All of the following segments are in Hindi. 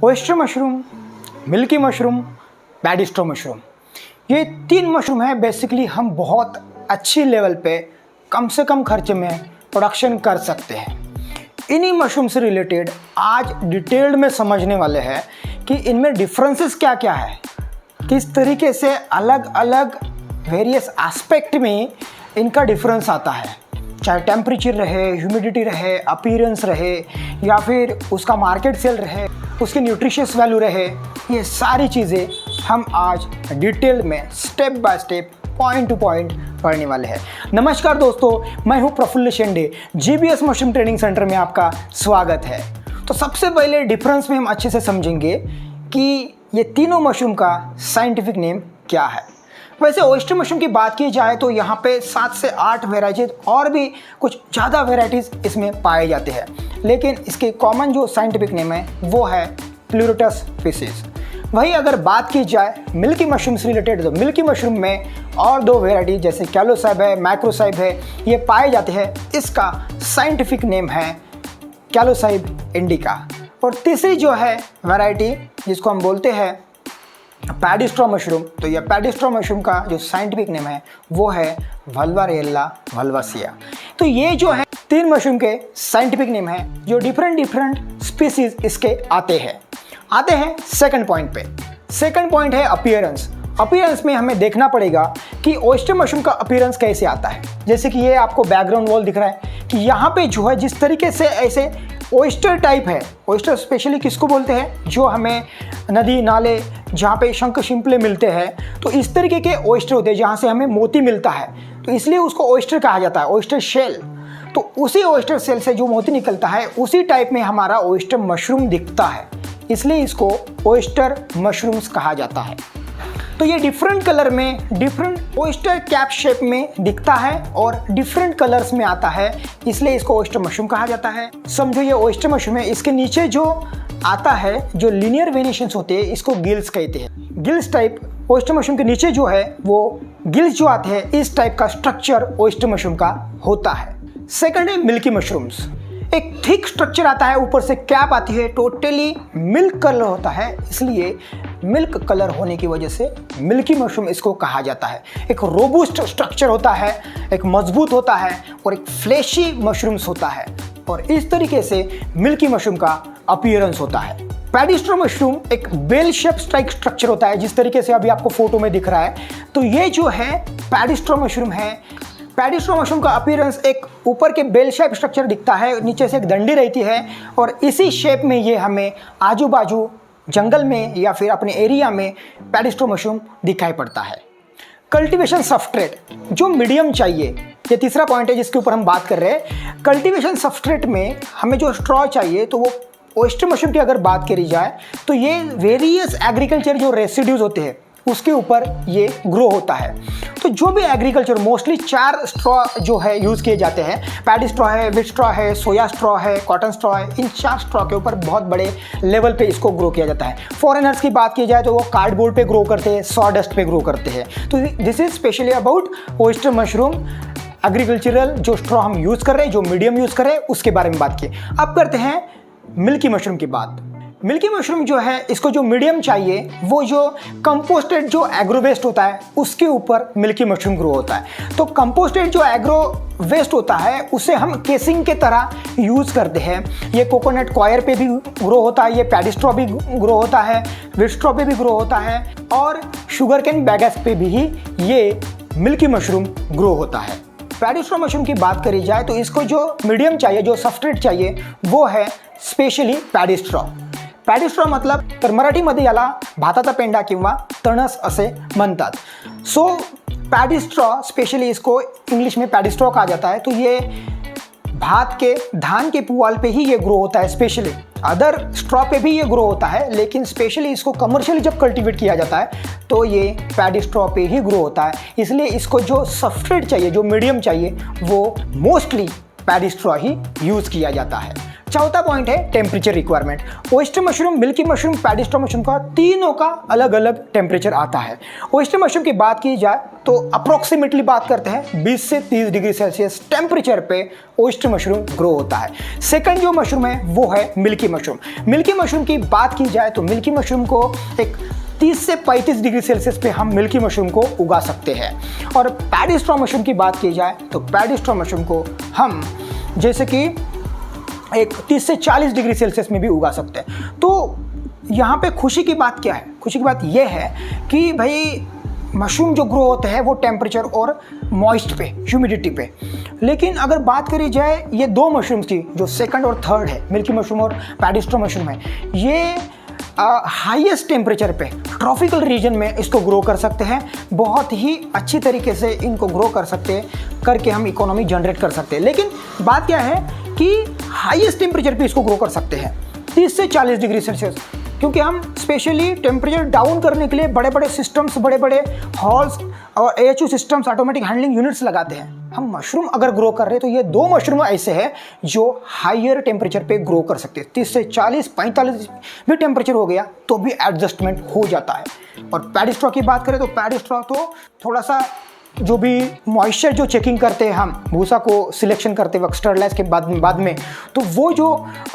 Oyster mushroom, milky mushroom, paddy straw mushroom, ये 3 मशरूम है। बेसिकली हम बहुत अच्छी लेवल पे कम से कम खर्चे में प्रोडक्शन कर सकते हैं। इन्हीं मशरूम से रिलेटेड आज डिटेल्ड में समझने वाले हैं कि इनमें डिफरेंसेस क्या क्या है, किस तरीके से अलग अलग वेरियस एस्पेक्ट में इनका डिफरेंस आता है, चाहे टेम्परेचर रहे, ह्यूमिडिटी रहे, अपीयरेंस रहे या फिर उसका मार्केट सेल रहे, उसकी न्यूट्रिशियस वैल्यू रहे। ये सारी चीज़ें हम आज डिटेल में step by step point to point पढ़ने वाले हैं। नमस्कार दोस्तों, मैं हूं Praful Shende. GBS mushroom training centre में आपका स्वागत है। तो सबसे पहले डिफरेंस में हम अच्छे से समझेंगे कि ये तीनों मशरूम का साइंटिफिक नेम क्या है। वैसे ओयस्टर मशरूम की बात की जाए तो यहाँ पे 7 से 8 वेराइटीज और भी कुछ ज़्यादा वेराइटीज़ इसमें पाए जाते हैं, लेकिन इसके कॉमन जो साइंटिफिक नेम है वो है प्लूरोटस स्पीसीज। वही अगर बात की जाए मिल्की मशरूम से रिलेटेड, तो मिल्की मशरूम में और 2 वेराइटी जैसे कैलोसाइब है, मैक्रोसाइब है, ये पाए जाते हैं। इसका साइंटिफिक नेम है कैलोसाइब इंडिका। और तीसरी जो है वैरायटी जिसको हम बोलते हैं पैडी स्ट्रॉ मशरूम, तो यह पैडी स्ट्रॉ मशरूम का जो साइंटिफिक नेम है वो है वल्वारिएला वल्वासिया। तो ये जो है 3 मशरूम के साइंटिफिक नेम है जो डिफरेंट स्पीसीज इसके आते हैं सेकंड पॉइंट पे। सेकंड पॉइंट है अपीयरेंस। अपीयरेंस में हमें देखना पड़ेगा कि ओयस्टर मशरूम का अपीयरेंस कैसे आता है। जैसे कि ये आपको बैकग्राउंड वॉल दिख रहा है कि यहाँ पे जो है जिस तरीके से ऐसे ओयस्टर टाइप है, ओयस्टर स्पेशली किसको बोलते हैं, जो हमें नदी नाले जहाँ पे शंख शिंपले मिलते हैं, तो इस तरीके के ओयस्टर होते हैं जहाँ से हमें मोती मिलता है, तो इसलिए उसको ओयस्टर कहा जाता है, ओयस्टर शेल। तो उसी ओयस्टर सेल से जो मोती निकलता है उसी टाइप में हमारा ओयस्टर मशरूम दिखता है, इसलिए इसको ओयस्टर मशरूम्स कहा जाता है। तो ये डिफरेंट कलर में, डिफरेंट ओयस्टर कैप शेप में दिखता है और डिफरेंट कलर्स में आता है, इसलिए इसको ओयस्टर मशरूम कहा जाता है। समझो ये ओयस्टर मशरूम है, इसके नीचे जो आता है जो लीनियर वेरिएशंस होते हैं इसको गिल्स कहते हैं। गिल्स टाइप ओयस्टर मशरूम के नीचे जो है वो गिल्स जो आते हैं, इस टाइप का स्ट्रक्चर ओयस्टर मशरूम का होता है। सेकंड है मिल्की मशरूम्स। एक थिक स्ट्रक्चर आता है, ऊपर से कैप आती है, टोटली मिल्क कलर होता है, इसलिए मिल्क कलर होने की वजह से मिल्की मशरूम इसको कहा जाता है। एक रोबूस्ट स्ट्रक्चर होता है, एक मजबूत होता है और एक फ्लैशी मशरूम्स होता है, और इस तरीके से मिल्की मशरूम का अपीयरेंस होता है। पैडी स्ट्रॉ मशरूम एक बेल शेप स्ट्राइक स्ट्रक्चर होता है, जिस तरीके से अभी आपको फोटो में दिख रहा है। तो ये जो है पैडी स्ट्रॉ मशरूम है। पैडी स्ट्रॉ मशरूम का अपीयरेंस एक ऊपर के बेल शेप स्ट्रक्चर दिखता है, नीचे से एक डंडी रहती है, और इसी शेप में ये हमें आजू बाजू जंगल में या फिर अपने एरिया में पैडी स्ट्रॉ मशरूम दिखाई पड़ता है। कल्टीवेशन सबस्ट्रेट जो मीडियम चाहिए, ये तीसरा पॉइंट है जिसके ऊपर हम बात कर रहे हैं। कल्टीवेशन सबस्ट्रेट में हमें जो स्ट्रॉ चाहिए, तो वो ओयस्टर मशरूम की अगर बात करी जाए तो ये वेरियस एग्रीकल्चर जो रेसिड्यूज होते हैं उसके ऊपर ये ग्रो होता है। तो जो भी एग्रीकल्चर, मोस्टली 4 स्ट्रॉ जो है यूज़ किए जाते हैं। पैडी स्ट्रॉ है, व्हीट स्ट्रॉ है, सोया स्ट्रॉ है, कॉटन स्ट्रॉ है। इन 4 स्ट्रॉ के ऊपर बहुत बड़े लेवल पे इसको ग्रो किया जाता है। फॉरेनर्स की बात की जाए तो वो कार्डबोर्ड पे ग्रो करते हैं, सॉडस्ट पे ग्रो करते हैं। तो this is specially about oyster mushroom. Agricultural जो स्ट्रॉ हम यूज़ कर रहे हैं, जो मीडियम यूज़ कर रहे हैं, उसके बारे में बात की। अब करते हैं मिल्की मशरूम की बात। मिल्की मशरूम जो है, इसको जो मीडियम चाहिए, वो जो कंपोस्टेड जो एग्रो वेस्ट होता है उसके ऊपर मिल्की मशरूम ग्रो होता है। तो कंपोस्टेड जो एग्रो वेस्ट होता है उसे हम केसिंग के तरह यूज़ करते हैं। ये कोकोनट कॉयर पे भी ग्रो होता है, ये पैडी स्ट्रॉ भी ग्रो होता है, व्हीट स्ट्रॉ पे भी ग्रो होता है, और शुगर कैन बैगस पे भी ये मिल्की मशरूम ग्रो होता है। पैडी स्ट्रॉ मशरूम की बात करी जाए तो इसको जो मीडियम चाहिए, जो सबस्ट्रेट चाहिए, वो है specially paddy straw. Paddy straw मतलब तर मराठीमध्ये याला भाताचा पेंडा किंवा तणस असे म्हणतात। सो पैडी स्ट्रॉ स्पेशली इसको इंग्लिश में पैडी स्ट्रॉ कहा जाता है। तो ये भात के, धान के पुआल पे ही ये ग्रो होता है। स्पेशली अदर स्ट्रॉ पे भी ये ग्रो होता है, लेकिन स्पेशली इसको कमर्शियली जब कल्टीवेट किया जाता है तो ये पैडी स्ट्रॉ पे ही ग्रो होता है। इसलिए इसको जो सबस्ट्रेट चाहिए, जो मीडियम चाहिए, वो मोस्टली पैडी स्ट्रॉ ही यूज़ किया जाता है। चौथा पॉइंट है temperature requirement. Oyster mushroom, milky mushroom, paddy straw mushroom का तीनों का अलग अलग टेम्परेचर आता है। ओयस्टर मशरूम की बात की जाए तो अप्रोक्सीमेटली बात करते हैं 20 से 30 डिग्री सेल्सियस टेम्परेचर पे ओयस्टर मशरूम ग्रो होता है। सेकंड जो मशरूम है वो है मिल्की मशरूम। मिल्की मशरूम की बात की जाए तो मिल्की मशरूम को एक 30 से 35 डिग्री सेल्सियस पे हम मिल्की मशरूम को उगा सकते हैं। और पैडी स्ट्रॉ मशरूम की बात की जाए तो पैडी स्ट्रॉ मशरूम को हम जैसे कि एक 30 से 40 डिग्री सेल्सियस में भी उगा सकते हैं। तो यहाँ पे खुशी की बात क्या है? खुशी की बात यह है कि भाई मशरूम जो ग्रो होते हैं वो टेम्परेचर और मॉइस्ट पे, ह्यूमिडिटी पे। लेकिन अगर बात करी जाए ये दो मशरूम्स की, जो सेकंड और थर्ड है, मिल्की मशरूम और पैडी स्ट्रॉ मशरूम है, ये हाईएस्ट टेम्परेचर पे ट्रॉपिकल रीजन में इसको ग्रो कर सकते हैं। बहुत ही अच्छी तरीके से इनको ग्रो कर सकते हैं, करके हम इकोनॉमी जनरेट कर सकते हैं। लेकिन बात क्या है कि हाईएस्ट टेम्परेचर पे इसको ग्रो कर सकते हैं 30 से 40 डिग्री सेल्सियस, क्योंकि हम स्पेशली टेम्परेचर डाउन करने के लिए बड़े बड़े सिस्टम्स, बड़े बड़े हॉल्स और AHU systems, automatic handling units लगाते हैं। हम मशरूम अगर ग्रो कर रहे हैं तो ये दो मशरूम ऐसे हैं जो हायर टेम्परेचर पे ग्रो कर सकते हैं। 30 से 40, 45 भी टेम्परेचर हो गया तो भी एडजस्टमेंट हो जाता है। और पैडी स्ट्रॉ की बात करें तो पैडी स्ट्रॉ तो थोड़ा सा जो भी मॉइस्चर जो चेकिंग करते हैं हम भूसा को सिलेक्शन करते वक्त स्टरलाइज के बाद में तो वो जो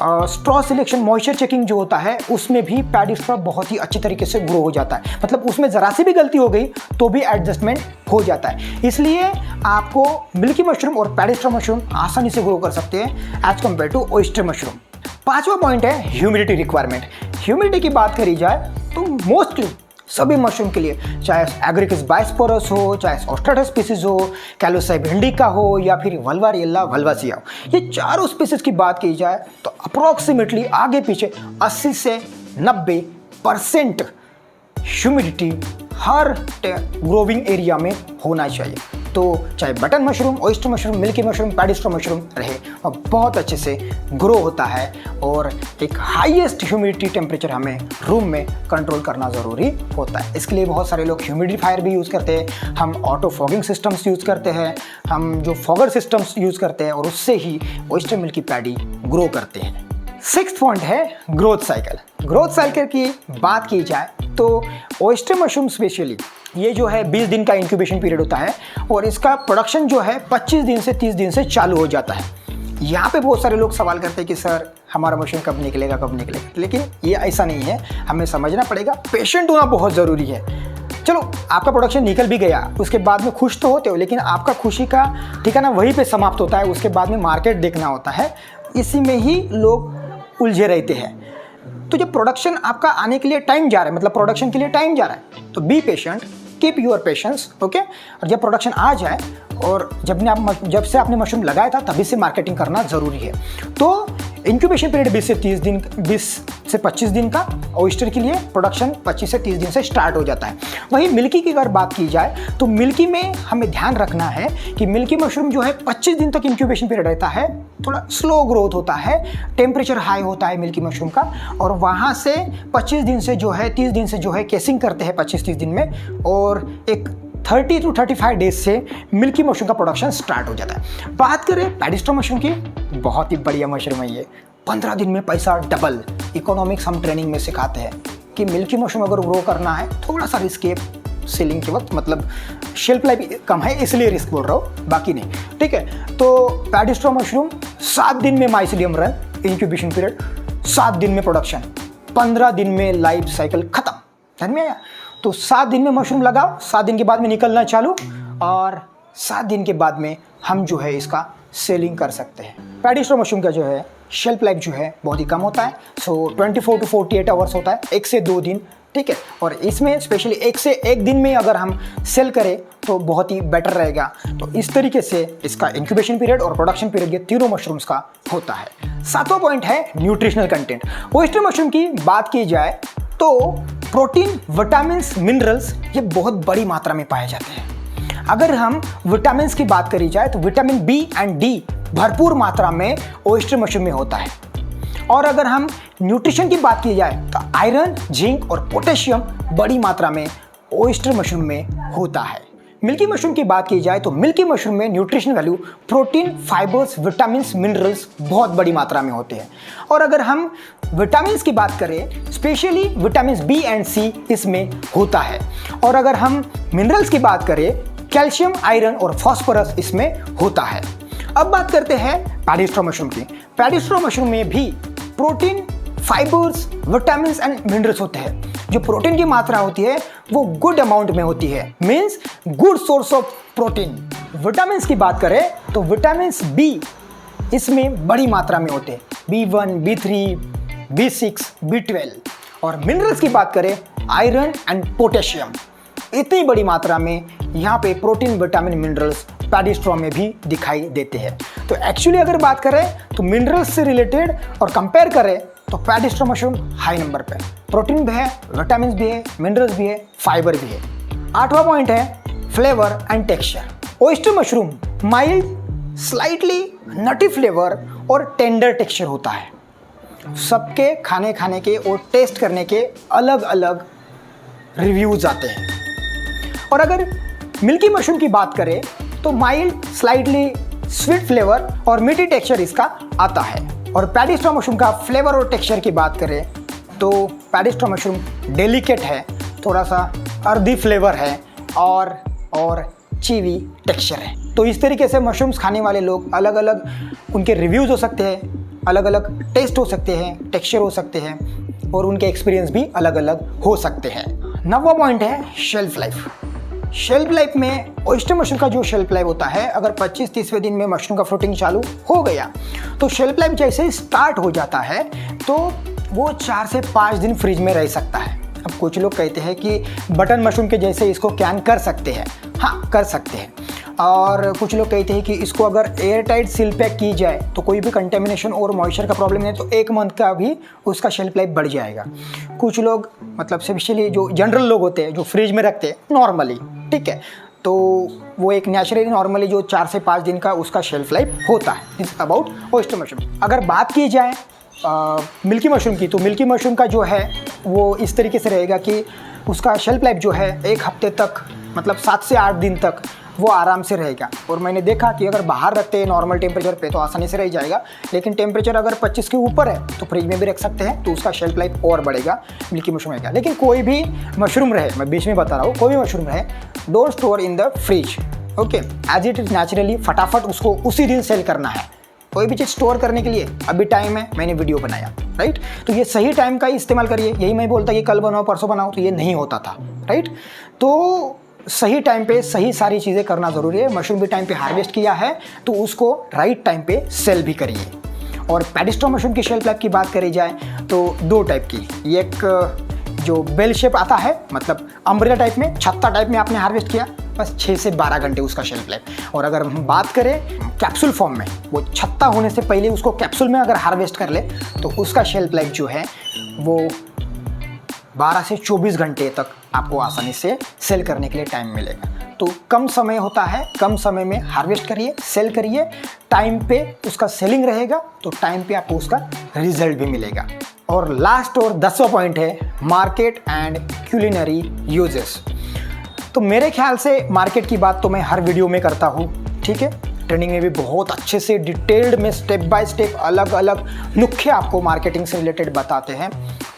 स्ट्रॉ सिलेक्शन मॉइस्चर चेकिंग जो होता है उसमें भी पैडी स्ट्रॉ बहुत ही अच्छी तरीके से ग्रो हो जाता है। मतलब उसमें ज़रा सी भी गलती हो गई तो भी एडजस्टमेंट हो जाता है। इसलिए आपको मिल्की मशरूम और पैडी स्ट्रॉ मशरूम आसानी से ग्रो कर सकते हैं as compared to oyster mushroom. पाँचवा पॉइंट है ह्यूमिडिटी रिक्वायरमेंट। ह्यूमिडिटी की बात करी जाए तो मोस्टली सभी मशरूम के लिए, चाहे एग्रिकस बायस्पोरस हो, चाहे ऑस्ट्राटा स्पीसीज हो, कैलोसाइब इंडिका हो या फिर वल्वारिएला वल्वासिया हो, ये चारों स्पीसीज की बात की जाए तो अप्रोक्सीमेटली आगे पीछे 80 से 90% ह्यूमिडिटी हर ग्रोविंग एरिया में होना चाहिए। तो चाहे button mushroom, oyster mushroom, milky mushroom, paddy straw mushroom रहे और बहुत अच्छे से ग्रो होता है। और एक हाईएस्ट ह्यूमिडिटी टेम्परेचर हमें रूम में कंट्रोल करना ज़रूरी होता है। इसके लिए बहुत सारे लोग ह्यूमिडिफायर भी यूज़ करते हैं, हम ऑटो फॉगिंग सिस्टम्स यूज़ करते हैं, हम जो फॉगर सिस्टम्स यूज़ करते हैं और उससे ही ओयस्टर, मिल्की, पैडी ग्रो करते हैं। सिक्स्थ पॉइंट है ग्रोथ साइकिल। ग्रोथ साइकिल की बात की जाए तो ओयस्टर मशरूम स्पेशली ये जो है 20 दिन का इंक्यूबेशन पीरियड होता है और इसका प्रोडक्शन जो है 25 दिन से 30 दिन से चालू हो जाता है। यहाँ पे बहुत सारे लोग सवाल करते हैं कि सर हमारा मशरूम कब निकलेगा, कब निकलेगा। लेकिन ये ऐसा नहीं है, हमें समझना पड़ेगा, पेशेंट होना बहुत ज़रूरी है। चलो आपका प्रोडक्शन निकल भी गया, उसके बाद में खुश तो होते हो, लेकिन आपका खुशी का ठिकाना वहीं पे समाप्त होता है। उसके बाद में मार्केट देखना होता है, इसी में ही लोग उलझे रहते हैं। तो जब प्रोडक्शन आपका आने के लिए टाइम जा रहा है, मतलब प्रोडक्शन के लिए टाइम जा रहा है, तो be patient, keep your patience, okay. और जब प्रोडक्शन आ जाए और जब से आपने मशरूम लगाया था तभी से मार्केटिंग करना ज़रूरी है। तो इंक्यूबेशन पीरियड 20 से 25 दिन का, ओयस्टर के लिए प्रोडक्शन 25 से 30 दिन से स्टार्ट हो जाता है। वहीं मिल्की की अगर बात की जाए तो मिल्की में हमें ध्यान रखना है कि मिल्की मशरूम जो है 25 दिन तक इंक्यूबेशन पीरियड रहता है, थोड़ा स्लो ग्रोथ होता है, टेम्परेचर हाई होता है मिल्की मशरूम का, और वहाँ से 25 दिन से जो है 30 दिन से जो है केसिंग करते हैं 25-30 दिन में, और एक 30 to 35 डेज से मिल्की मशरूम का प्रोडक्शन स्टार्ट हो जाता है। बात करें पैडी स्ट्रॉ मशरूम की, बहुत ही बढ़िया मशरूम है ये। 15 दिन में पैसा डबल। इकोनॉमिक्स हम ट्रेनिंग में सिखाते हैं कि मिल्की मशरूम अगर ग्रो करना है थोड़ा सा रिस्क है सेलिंग के वक्त, मतलब शेल्फ लाइफ कम है इसलिए रिस्क बोल रहा हूँ, बाकी नहीं, ठीक है। तो पैडी स्ट्रॉ मशरूम 7 दिन में माइसीलियम रन, इंक्यूबेशन पीरियड 7 दिन में प्रोडक्शन, 15 दिन में लाइफ साइकिल खत्म। ध्यान में आया? तो 7 दिन में मशरूम लगाओ, 7 दिन के बाद में निकलना चालू, और 7 दिन के बाद में हम जो है इसका सेलिंग कर सकते हैं। पैडी स्ट्रॉ मशरूम का जो है शेल्फ लाइफ जो है बहुत ही कम होता है, सो 24 to 48 आवर्स होता है, 1 से 2 दिन, ठीक है। और इसमें स्पेशली 1 से 1 दिन में अगर हम सेल करें तो बहुत ही बेटर रहेगा। तो इस तरीके से इसका इंक्यूबेशन पीरियड और प्रोडक्शन पीरियड ये तीनों मशरूम्स का होता है। सातवां पॉइंट है न्यूट्रिशनल कंटेंट। ओयस्टर मशरूम की बात की जाए तो प्रोटीन, विटामिन, मिनरल्स ये बहुत बड़ी मात्रा में पाए जाते हैं। अगर हम विटामिन की बात करी जाए तो विटामिन बी एंड डी भरपूर मात्रा में ओयस्टर मशरूम में होता है। और अगर हम न्यूट्रिशन की बात की जाए तो आयरन, जिंक और पोटेशियम बड़ी मात्रा में ओयस्टर मशरूम में होता है। मिल्की मशरूम की बात की जाए तो मिल्की मशरूम में nutrition value protein, fibres, vitamin, minerals बहुत बड़ी मात्रा में होते हैं। और अगर हम विटामिन की बात करें, स्पेशली विटामिन बी एंड सी इसमें होता है। और अगर हम मिनरल्स की बात करें, कैल्शियम, आयरन और फास्फोरस इसमें होता है। अब बात करते हैं पैडी स्ट्रॉ मशरूम की। पैडी स्ट्रॉ मशरूम में भी protein, fibres, vitamin and minerals होते हैं। जो प्रोटीन की मात्रा होती है वो गुड अमाउंट में होती है, means good source of protein. Vitamin की बात करें तो विटामिन बी इसमें बड़ी मात्रा में होते हैं, B1, B3, B6, B12। और मिनरल्स की बात करें, आयरन एंड पोटेशियम, इतनी बड़ी मात्रा में यहाँ पे protein, vitamin, minerals paddy straw में भी दिखाई देते हैं। तो एक्चुअली अगर बात करें तो मिनरल्स से रिलेटेड और कंपेयर करें तो paddy straw mushroom high number पे। प्रोटीन भी है, विटामिन भी है, मिनरल्स भी है, फाइबर भी है। 8वां पॉइंट है flavour and texture. Oyster mushroom mild, slightly nutty flavour और टेंडर टेक्सचर होता है। सबके खाने के और टेस्ट करने के अलग अलग रिव्यूज आते हैं। और अगर मिल्की मशरूम की बात करें तो माइल्ड, स्लाइटली स्वीट फ्लेवर और मीठी टेक्सचर इसका आता है। और पैडी स्ट्रॉ मशरूम का फ्लेवर और टेक्सचर की बात करें तो पैडी स्ट्रॉ मशरूम डेलिकेट है, थोड़ा सा अर्दी फ्लेवर है और चीवी टेक्सचर है। तो इस तरीके से मशरूम्स खाने वाले लोग अलग अलग उनके रिव्यूज़ हो सकते हैं, अलग अलग टेस्ट हो सकते हैं, टेक्सचर हो सकते हैं और उनके एक्सपीरियंस भी अलग अलग हो सकते हैं। 9वां पॉइंट है शेल्फ लाइफ। शेल्फ लाइफ में ओयस्टर मशरूम का जो शेल्फ लाइफ होता है, अगर 25-30वें दिन में मशरूम का फ्रूटिंग चालू हो गया तो शेल्फ लाइफ जैसे ही स्टार्ट हो जाता है तो वो 4 से 5 दिन फ्रिज में रह सकता है। अब कुछ लोग कहते हैं कि बटन मशरूम के जैसे इसको कैन कर सकते हैं, हाँ कर सकते हैं। और कुछ लोग कहते हैं कि इसको अगर एयर टाइट सील पैक की जाए तो कोई भी कंटेमिनेशन और मॉइस्चर का प्रॉब्लम नहीं, तो 1 मंथ का भी उसका शेल्फ लाइफ बढ़ जाएगा। कुछ लोग मतलब स्पेशली जो जनरल लोग होते हैं जो फ्रिज में रखते हैं नॉर्मली, ठीक है, तो वो एक नेचुरली नॉर्मली जो 4 से 5 दिन का उसका शेल्फ लाइफ होता है। This is about oyster mushroom. अगर बात की जाए मिल्की मशरूम की, तो मिल्की मशरूम का जो है वो इस तरीके से रहेगा कि उसका शेल्फ लाइफ जो है 1 हफ्ते तक, मतलब 7 से 8 दिन तक वो आराम से रहेगा। और मैंने देखा कि अगर बाहर रखते हैं नॉर्मल टेम्परेचर पे तो आसानी से रह जाएगा, लेकिन टेम्परेचर अगर 25 के ऊपर है तो फ्रिज में भी रख सकते हैं, तो उसका शेल्फ लाइफ और बढ़ेगा, मिल्की मशरूम रहेगा। लेकिन कोई भी मशरूम रहे, मैं बीच में बता रहा हूँ, कोई भी मशरूम रहे, don't store in the fridge, okay, as it is naturally फटाफट उसको उसी दिन सेल करना है। कोई भी चीज़ स्टोर करने के लिए अभी टाइम है, मैंने वीडियो बनाया, राइट, तो ये सही टाइम का ही इस्तेमाल करिए। यही मैं बोलता कि कल बनाओ परसों बनाओ, तो ये नहीं होता था, राइट। तो सही टाइम पे सही सारी चीज़ें करना ज़रूरी है। मशरूम भी टाइम पे हार्वेस्ट किया है तो उसको राइट टाइम पे सेल भी करिए। और पैडी स्ट्रॉ मशरूम की शेल्फ लाइफ की बात करी जाए तो 2 टाइप की, एक जो बेल शेप आता है, मतलब अम्ब्रेला टाइप में, छत्ता टाइप में आपने हार्वेस्ट किया, बस 6 से 12 घंटे उसका शेल्फ लाइफ। और अगर हम बात करें कैप्सूल फॉर्म में, वो छत्ता होने से पहले उसको कैप्सूल में अगर हार्वेस्ट कर ले तो उसका शेल्फ लाइफ जो है वो 12 से 24 घंटे तक आपको आसानी से सेल करने के लिए टाइम मिलेगा। तो कम समय होता है, कम समय में हार्वेस्ट करिए, सेल करिए, टाइम पे उसका सेलिंग रहेगा तो टाइम पे आपको उसका रिजल्ट भी मिलेगा। और लास्ट और 10वां पॉइंट है मार्केट एंड क्यूलिनरी यूजेस। तो मेरे ख्याल से मार्केट की बात तो मैं हर वीडियो में करता हूँ, ठीक है, ट्रेनिंग में भी बहुत अच्छे से डिटेल्ड में स्टेप बाय स्टेप अलग अलग नुस्खे आपको मार्केटिंग से रिलेटेड बताते हैं,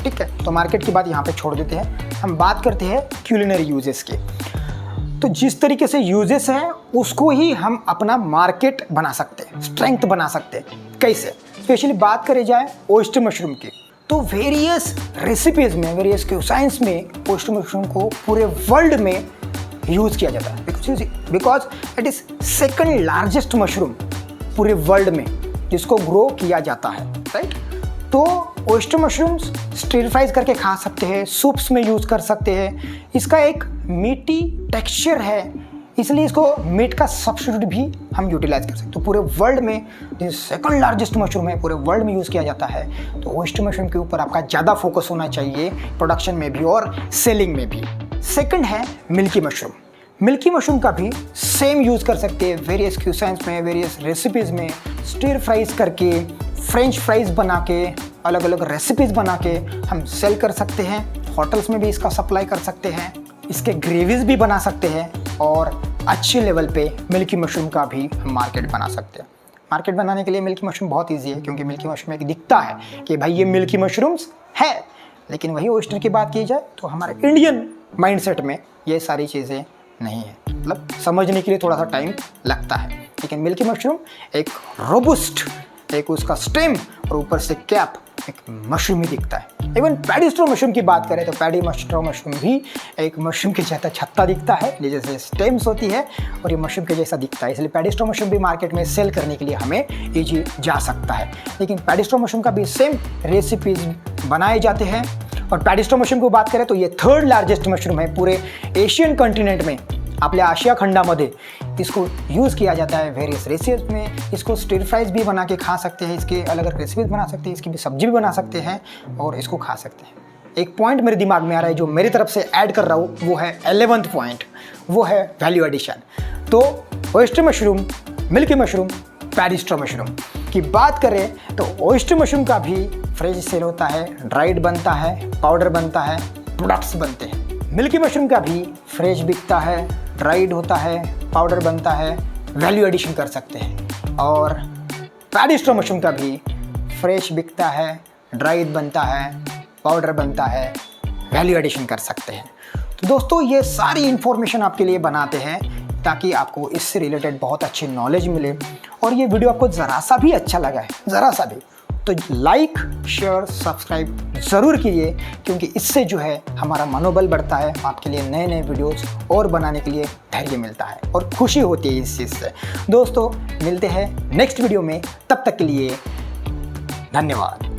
ठीक है। तो मार्केट की बात यहाँ पे छोड़ देते हैं, हम बात करते हैं क्यूलिनरी यूजेस की। तो जिस तरीके से यूजेस हैं उसको ही हम अपना मार्केट बना सकते हैं, स्ट्रेंथ बना सकते हैं। कैसे? स्पेशली बात करी जाए ओयस्टर मशरूम की, तो वेरियस रेसिपीज़ में, वेरियस क्यूसाइंस में ओयस्टर मशरूम को पूरे वर्ल्ड में यूज़ किया जाता है, because it is second largest mushroom पूरे वर्ल्ड में जिसको ग्रो किया जाता है, राइट। तो ओयस्टर मशरूम्स स्टिर फ्राइज करके खा सकते हैं, सूप्स में यूज़ कर सकते हैं। इसका एक मीठी टेक्सचर है, इसलिए इसको मीट का सब्स्टिट्यूट भी हम यूटिलाइज कर सकते हैं। तो पूरे वर्ल्ड में सेकंड लार्जेस्ट मशरूम है, पूरे वर्ल्ड में यूज़ किया जाता है। तो ओयस्टर मशरूम के ऊपर आपका ज़्यादा फोकस होना चाहिए, प्रोडक्शन में भी और सेलिंग में भी। सेकंड है मिल्की मशरूम। मिल्की मशरूम का भी सेम यूज़ कर सकते हैं वेरियस क्यूसाइंस में, वेरियस रेसिपीज़ में, स्टिर फ्राइज करके, फ्रेंच फ्राइज बना के, अलग अलग रेसिपीज़ बना के हम सेल कर सकते हैं। होटल्स में भी इसका सप्लाई कर सकते हैं, इसके ग्रेवीज भी बना सकते हैं और अच्छे लेवल पे मिल्की मशरूम का भी हम मार्केट बना सकते हैं। मार्केट बनाने के लिए मिल्की मशरूम बहुत ईजी है, क्योंकि मिल्की मशरूम एक दिखता है कि भाई ये मिल्की मशरूम्स है, लेकिन वही ओयस्टर की बात की जाए तो हमारे इंडियन माइंडसेट में ये सारी चीज़ें नहीं है, मतलब समझने के लिए थोड़ा सा टाइम लगता है। लेकिन मिल्की मशरूम एक रोबुस्ट, एक उसका स्टेम और ऊपर से कैप एक मशरूम ही दिखता है। इवन पैडी स्ट्रॉ मशरूम की बात करें तो पैडी स्ट्रॉ मशरूम भी एक मशरूम के जैसा छत्ता दिखता है, जैसे स्टेम्स होती है और ये मशरूम के जैसा दिखता है, इसलिए पैडी स्ट्रॉ मशरूम भी मार्केट में सेल करने के लिए हमें ईजी जा सकता है। लेकिन पैडी स्ट्रॉ मशरूम का भी सेम रेसिपीज बनाए जाते हैं। और पैडी स्ट्रॉ मशरूम को बात करें तो ये 3rd लार्जेस्ट मशरूम है पूरे एशियन कॉन्टिनेंट में। आपल्या आशिया खंडामध्ये इसको यूज़ किया जाता है वेरियस रेसिपीज में। इसको स्टिर फ्राइज भी बना के खा सकते हैं, इसके अलग अलग रेसिपीज बना सकते हैं, इसकी भी सब्जी भी बना सकते हैं और इसको खा सकते हैं। एक पॉइंट मेरे दिमाग में आ रहा है जो मेरी तरफ से ऐड कर रहा हूँ, वो है 11th पॉइंट, वो है वैल्यू एडिशन। तो oyster mushroom, milky mushroom, paddy straw mushroom की बात करें तो ओयस्टर मशरूम का भी फ्रेश सेल होता है, ड्राइड बनता है, पाउडर बनता है, प्रोडक्ट्स बनते हैं। मिल्की मशरूम का भी फ्रेश बिकता है, ड्राइड होता है, पाउडर बनता है, वैल्यू एडिशन कर सकते हैं। और पैडी स्ट्रॉ मशरूम का भी फ्रेश बिकता है, ड्राइड बनता है, पाउडर बनता है, वैल्यू एडिशन कर सकते हैं। तो दोस्तों ये सारी इन्फॉर्मेशन आपके लिए बनाते हैं ताकि आपको इससे रिलेटेड बहुत अच्छी नॉलेज मिले। और ये वीडियो आपको ज़रा सा भी अच्छा लगा है, ज़रा सा भी, तो लाइक, शेयर, सब्सक्राइब ज़रूर कीजिए, क्योंकि इससे जो है हमारा मनोबल बढ़ता है, आपके लिए नए नए वीडियोस और बनाने के लिए धैर्य मिलता है और खुशी होती है इस चीज़ से। दोस्तों मिलते हैं नेक्स्ट वीडियो में, तब तक के लिए धन्यवाद।